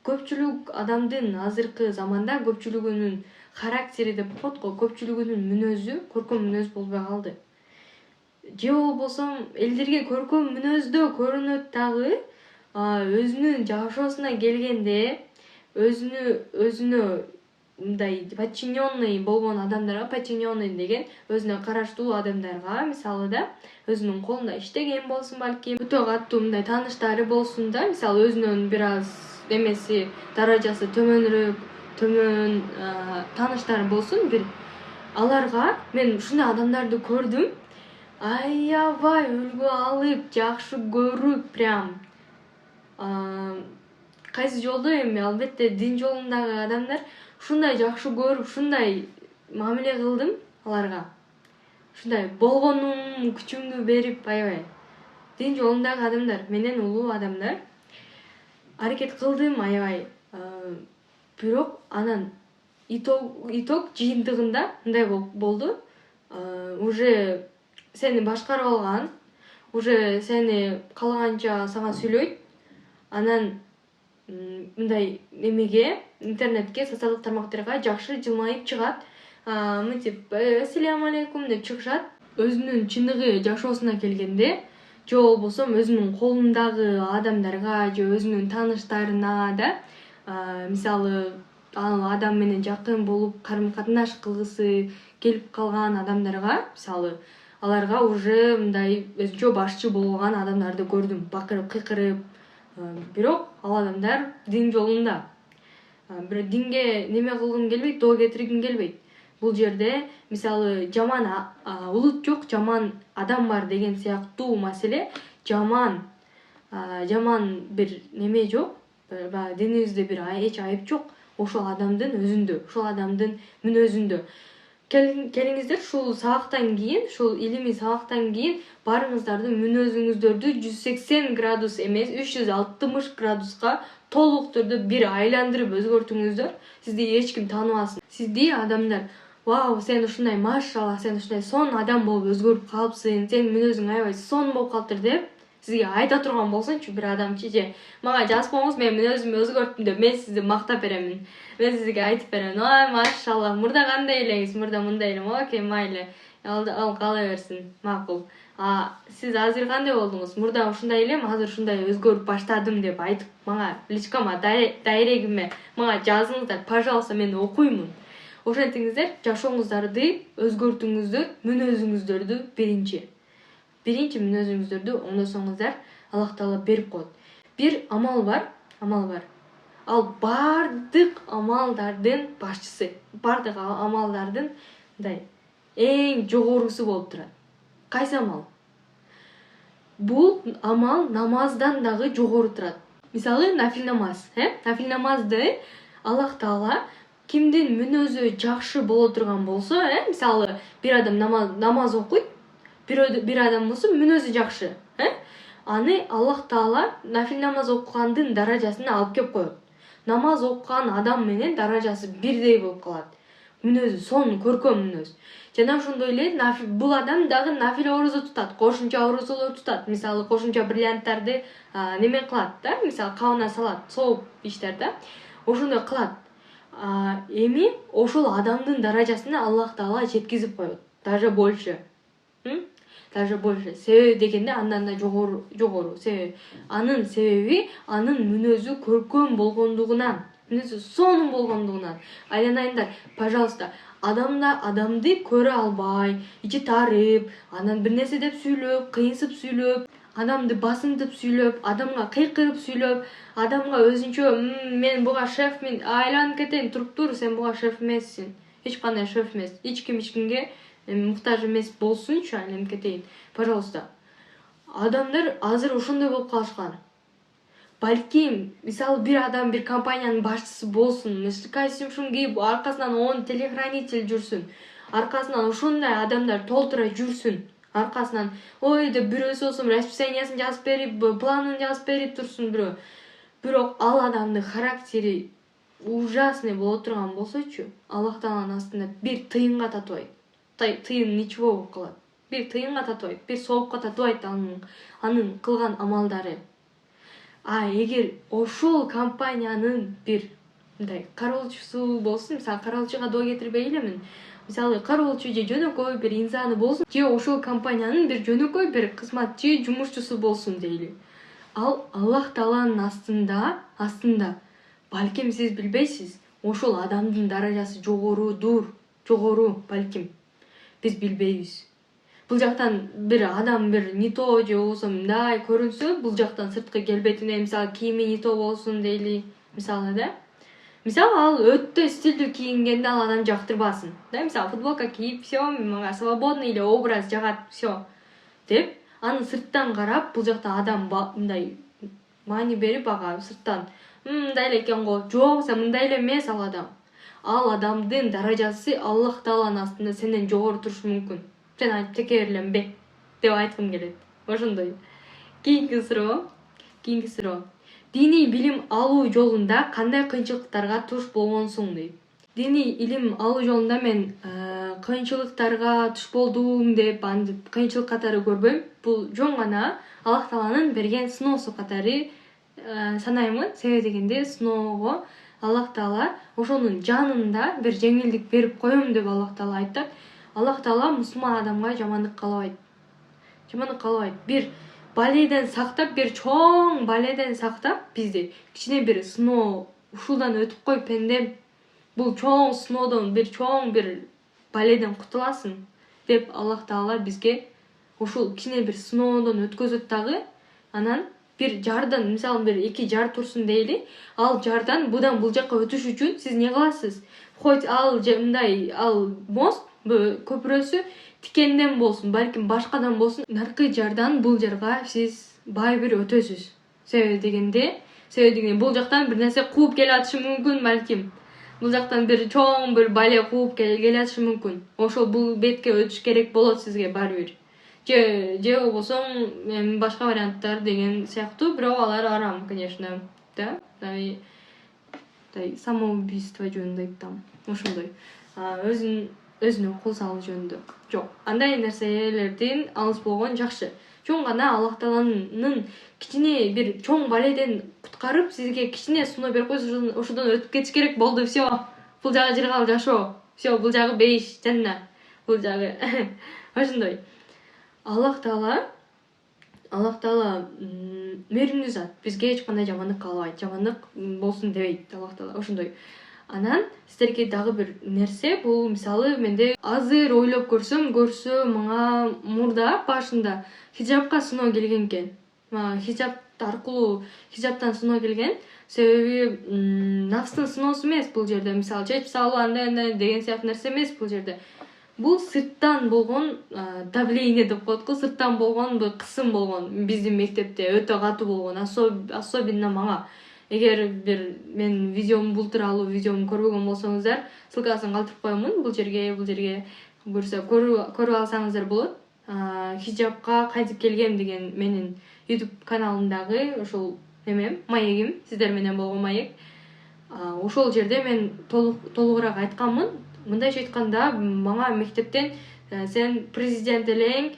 көпчүлүк адамдын азыркы заманда көпчүлүгүнүн характери деп коет го, көпчүлүгүнүн мүнөзү көркөм мүнөз болбой калды. Же болбосо элдерге көркөм мүнөздө көрүнөт дагы, өзүнүн жашоосуна келгенде өзүнө мындай подчиненный болгон адамдарга, подчиненный деген өзүнө караштуу адамдарга, мисалы да өзүнүн колунда иштеген болсун, балким өтө катуу мындай тааныштары болсун да, мисалы өзүнөн бир аз эмеси даражасы төмөн тааныштары болсун бир, аларга мен ушундай адамдарды көрдүм. Аябай үлгү алып, жакшы көрүп, прям кайсы жолдо эми албетте дин жолундагы адамдар ушундай жакшы көрүп, ушундай мамиле кылдым аларга. Ушундай болгонум күчүмдү берип, аябай дин жолундагы адамдар, менен улуу адамдар аракет кылдым аябай. Бирок анан итог жыйынтыгында мындай болду. Уже сени башкарып алган, уже сени каалаганча сага сүйлөйт. Анан мындай эмеге, интернетке, социалдык тармактарга жакшы жылмайып чыгат. Мынтип ассаляму алейкум деп чыгышат. Өзүнүн чыныгы жашоосуна келгенде, же болбосо өзүнүн колундагы адамдарга же өзүнүн тааныштарына да, мисалы ал адам менен жакын болуп карым-катнаш кылгысы келип калган адамдарга, мисалы аларга уже мындай өзүнчө башчы болгон адамдарды көрдүм, бакырып кыйкырып. Бирок ал адамдар дин жолунда. Бирок динге неме кылгым келбейт, доо кетиргим келбейт. Бул жерде мисалы жаман улут жок, жаман адам бар деген сыяктуу маселе, жаман бир неме жок. Баягы динибизде бир эч айып жок. Ошол адамдын өзүндө, ошол адамдын мүнөзүндө. Келиңиздер ушул сабактан кийин, ушул илимий сабактан кийин баарыңыздардын мүнөзүңүздөрдү 180 градус эмес, 360 градуска толук түрдө бир айландырып өзгөртүңүздөр. Сизди эч ким тааныбасын. Сизди адамдар: "Вау, сен ушундай, машалла, сен ушундай сонун адам болуп өзгөрүп калыпсың, сенин мүнөзүң аябай сонун болуп калыптыр" деп сизге айта турган болсунчу бир адамчы, же "Мага жазбаңыз, мен мүнөзүмдү өзгөрттүм" деп мен сизди мактап беремин. Мен сизге айтып берем: "Ой, машалла, мурда кандай элеңиз, мурда мындай элем". Окей, майлы. Ал кала берсин, макул. Сиз азыр кандай болдуңуз? Мурда ушундай элем, азыр ушундай өзгөрүп баштадым деп айтып, мага личкама, дайрегиме мага жазыңыздар, пожалуйста, мен окуймун. Ошентиңиздер, жашооңуздарды өзгөртүңүздөр, мүнөзүңүздөрдү биринчи мүнөзүңүздөрдү оңдосоңуздар, Аллах Таала берип коет. Бир амал бар. Ал бардык амалдардын башчысы, бардык амалдардын мындай эң жогорусу болуп турат. Кайсы амал? Бул амал намаздан дагы жогору турат. Мисалы, нафил намаз. Нафил намазды Аллах Таала кимдин мүнөзү жакшы боло турган болсо, мисалы, бир адам намаз окуйт, бир адам болсо мүнөзү жакшы, аны Аллах Таала нафил намаз окугандын даражасына алып келип коет. Намаз окуган адам менен даражасы бирдей болуп калат. Мүнөзү сонун, көркөм мүнөз. Жана ошондой эле бул адам дагы нафил орозо тутат, кошумча орозолор тутат. Мисалы, кошумча бриллианттарды неме кылат да, мисалы, кабына салат, сооп иштер да. Ошондой кылат. Эми ошол адамдын даражасына Аллах Таала жеткизип коет. Даже больше. Себеби дегенде андан да жогору. Анын себеби анын мүнөзү көркөм болгондугунан, мүнөзү сонун болгондугунан. Айланайындар, пожалуйста, адамды көрө албай, ичи тарып, анан бир нерсе деп сүйлөп, кыйынсып сүйлөп, адамды басынтып сүйлөп, адамга кыйкырып сүйлөп, адамга өзүнчө мен буга шефмин, айланып кетейин, туруп тур, сен буга шеф эмессиң. Эч кандай шеф эмес. Эч кимге муктаж эмес болсунчу, айланып кетейин. Пожалуйста. Адамдар азыр ошондой болуп калышкан. Балким, мисалы, бир адам бир компаниянын башчысы болсун, костюм кийип, аркасынан 10 телохранитель жүрсүн, аркасынан ошондой адамдар толтура жүрсүн, аркасынан ой деп бирөөсү болсо расписаниясын жазып берип, планын жазып берип турсун бирөө. Бирок ал адамдын характери ужасный боло турган болсочу, Аллах Тааланын астында бир тыйынга татыбайт. Тыйын ничего болуп калат. Бир тыйынга татыбайт, бир соопка татыбайт анын кылган амалдары. эгер ошол компаниянын бир мындай кароолчусу болсун, мисалы кароолчуга доо кетирбей элемин. Мисалы кароолчу же жөнөкөй бир инзаны болсун, же ошол компаниянын бир жөнөкөй бир кызматчы, жумушчусу болсун дейли. Ал Аллах Тааланын астында балким сиз билбейсиз, ошол адамдын даражасы жогору балким. Биз билбейбиз. Бул жактан бир адам бир не то же болбосо мындай көрүнсө, бул жактан сырткы келбетине мисалы кийими не то болсун дейли. Мисалы да. Мисалы ал өтө стилдүү кийингенде ал адам жактырбасын. Да, мисалы футболка кийип, всё, мага свободный или образ жагат, всё. Деп, аны сырттан карап, бул жакта адам мындай маани берип ага сырттан мындай эле экен го, жок, мындай эле эмес ал адам. Ал адамдын даражасы Аллах Тааланын астында сенден жогору турушу мүмкүн. Сен айтып текерленбе деп айткым келет. Ошондой. Кийинки суроо. Диний билим алуу жолунда кандай кыйынчылыктарга туш болгонсуң дейт. Диний илим алуу жолунда мен кыйынчылыктарга туш болдум деп, антип кыйынчылык катары көрбөйм. Бул жөн гана Аллах Тааланын берген сыноосу катары санаймын. Себеби дегенде сыноого Аллах Таала ошонун жанында бир жеңилдик берип коем деп Аллах Таала айтат. Аллах Таала мусулман адамга жамандык каалабайт. Бир баледен сактап, бир чоң баледен сактап, бизди кичине бир сыноо ушулдан өтүп кой пендем. Бул чоң сыноодон чоң бир баледен кутуласың деп Аллах Таала бизге ушул кичине бир сыноодон өткөзөт дагы. Анан бир жардан, мисалы бир эки жар турсун дейли. Ал жардан будан бул жакка өтүш үчүн сиз не кыласыз? Хоть ал мындай ал мост көпүрөсү тикенден болсун, балким башкадан болсун, наркы жардан бул жарга сиз баары бир өтөсүз. Себеби дегенде бул жактан бир нерсе кууп келатышы мүмкүн, балким. Бул жактан бир чоң бир бале кууп келатышы мүмкүн. Ошол бул бетке өтүш керек болот сизге баары бир. Же болбосо башка варианттар деген сыяктуу, бирок алар арам, конечно, да. Самоубийство жөнүндө айтам. Ошондой. Өзүнө кол салуу жөнүндө. Жок, андай нерселерден алыс болгон жакшы. Чоң гана Аллах Тааланын кичине бир чоң баледен куткарып, сизге кичине суноо берип койсо, ошодон өтүп кетиш керек болду, всё. Бул жагы жыргал жашоо. Всё, бул жагы бейиш, жанна. Бул жагы. Ошондой. Аллах Таала мээримдүү зат. Бизге эч кандай жамандык каалабайт. Жамандык болсун дебейт Аллах Таала. Ошондой. Анан сиздерге дагы бир нерсе, бул мисалы менде азыр ойлоп көрсө мага мурда башында хиджабка сыноо келген экен. Хиджабтан сыноо келген. Себеби нафстын сыноосу эмес бул жерде, мисалы чечип салуу андай деген сыяктуу нерсе эмес бул жерде. Бул сырттан болгон давление деп коет го, сырттан болгон бул кысым болгон. Биздин мектепте өтө катуу болгон, особенно мага. Эгер бир мен бул тууралуу видеому көрбөгөн болсоңуздар, ссылкасын калтырып коемун бул жерге көрсө көрүп алсаңыздар болот. Хиджабка кайтып келгем деген менин YouTube каналымдагы ошол маегим, сиздер менен болгон маек. Ошол жерде мен толугураак айтканмын. Мындайча айтканда, мага мектептен сен президент элең,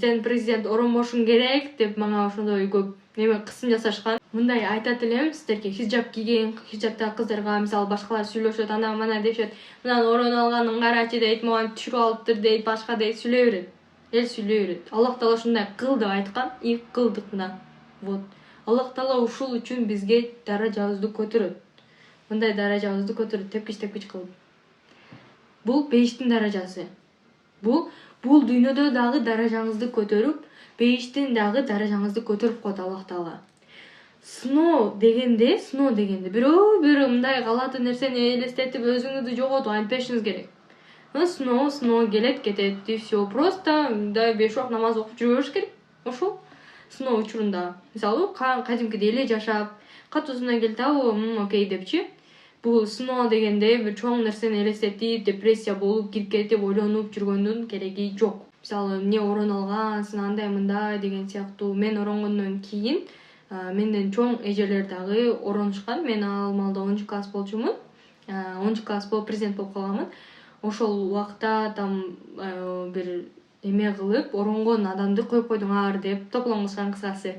сен президент оронбошуң керек деп мага ошондой көп кысым жасашкан. Мындай айтат элем сиздерге, хиджаб кийген, хиджабтагы кыздарга мисалы башкалар сүйлөшөт, ана мана дешет. Мынан орон алганын карачы дейт, моган түшүрүп алыптыр дейт, башка дейт, сүйлөй берет. Сүйлөй берет. Аллах Таала ушундай кыл деп айткан, и кылдык мына. Вот. Аллах Таала ушул үчүн бизге даражабызды көтөрөт. Мындай даражабызды көтөрөт, тепкич кылып. Бул бейиштин даражасы. Бул дүйнөдө дагы даражаңызды көтөрүп, бейиштин дагы даражаңызды көтөрүп коет Аллах Таала. Сыноо дегенде бирөө мындай калаты нерсени элестетип өзүңүздү жоготуп антпешиңиз керек. Сыноо келет, кетет, и всё. Просто 5 вакыт намаз окуп жүрө бериш керек. Ошол сыноо учурунда. Мисалы, кадимкидей эле жашап, катуусунан келет, окей депчи. Бул сыноо дегенде бир чоң нерсени элестетип, депрессия болуп, кирип кетип, ойлонуп жүргөндүн кереги жок. Мисалы, эмне орон алгансың, андай мындай деген сыяктуу. Мен оронгондон кийин менден чоң эжелер дагы оронушкан. Мен ал маалда 10 класс болчумун. 10 класс болуп президент болуп калганмын. Ошол убакта там бир эме кылып, оронгон адамды коюп койдуңар деп топломго чыккан кыскасы.